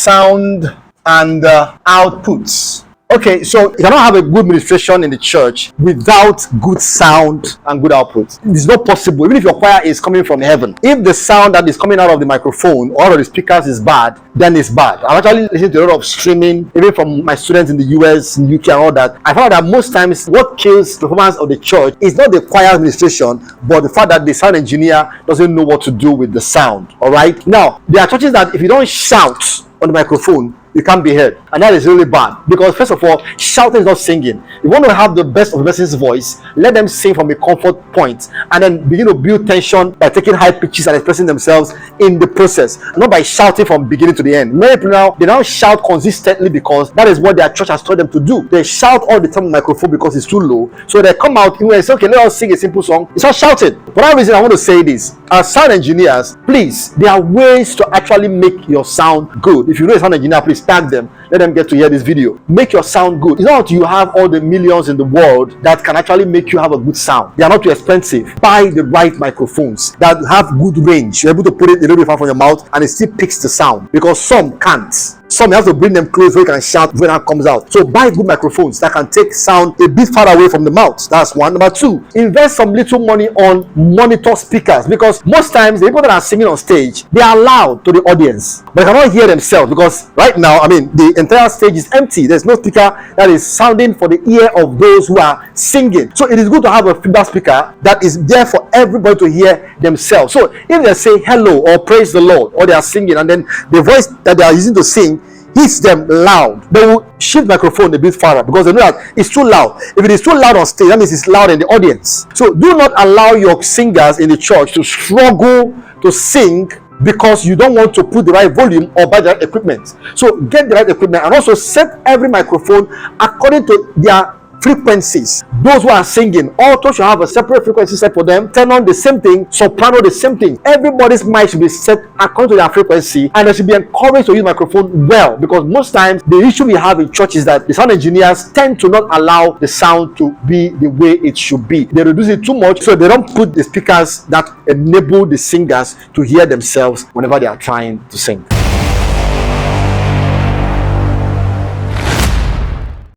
sound and outputs. Okay, so you cannot have a good ministration in the church without good sound and good output. It's not possible, even if your choir is coming from heaven. If the sound that is coming out of the microphone or out of the speakers is bad, then it's bad. I'm actually listening to a lot of streaming, even from my students in the US, in UK, and all that. I found that most times what kills the performance of the church is not the choir administration, but the fact that the sound engineer doesn't know what to do with the sound. All right. Now, there are churches that if you don't shout on the microphone, you can't be heard, and that is really bad, because first of all, shouting is not singing. You want to have the best of the person's voice, let them sing from a comfort point, and then begin to build tension by taking high pitches and expressing themselves in the process, not by shouting from beginning to the end. Many people now, they now shout consistently because that is what their church has told them to do. They shout all the time on the microphone because it's too low, so they come out and say, okay, let us sing a simple song. It's not shouting. For that reason, I want to say this: as sound engineers, please, there are ways to actually make your sound good. If you know a sound engineer, please tag them, let them get to hear this video. Make your sound good. It's not that you have all the millions in the world that can actually make you have a good sound. They are not too expensive. Buy the right microphones that have good range. You're able to put it a little bit far from your mouth and it still picks the sound, because some can't. Some you have to bring them close so you can shout when that comes out. So buy good microphones that can take sound a bit far away from the mouth. That's one. Number two, invest some little money on monitor speakers, because most times the people that are singing on stage, they are loud to the audience, but they cannot hear themselves, because right now, I mean, the entire stage is empty. There's no speaker that is sounding for the ear of those who are singing. So it is good to have a feedback speaker that is there for everybody to hear themselves. So if they say hello or praise the Lord, or they are singing, and then the voice that they are using to sing hits them loud, they will shift microphone a bit farther, because they know that it's too loud. If it is too loud on stage, that means it's loud in the audience. So do not allow your singers in the church to struggle to sing because you don't want to put the right volume or buy the right equipment. So get the right equipment, and also set every microphone according to their frequencies. Those who are singing, alto should have a separate frequency set for them. Tenor the same thing, soprano the same thing. Everybody's mic should be set according to their frequency, and they should be encouraged to use microphone well, because most times the issue we have in church is that the sound engineers tend to not allow the sound to be the way it should be. They reduce it too much, so they don't put the speakers that enable the singers to hear themselves whenever they are trying to sing.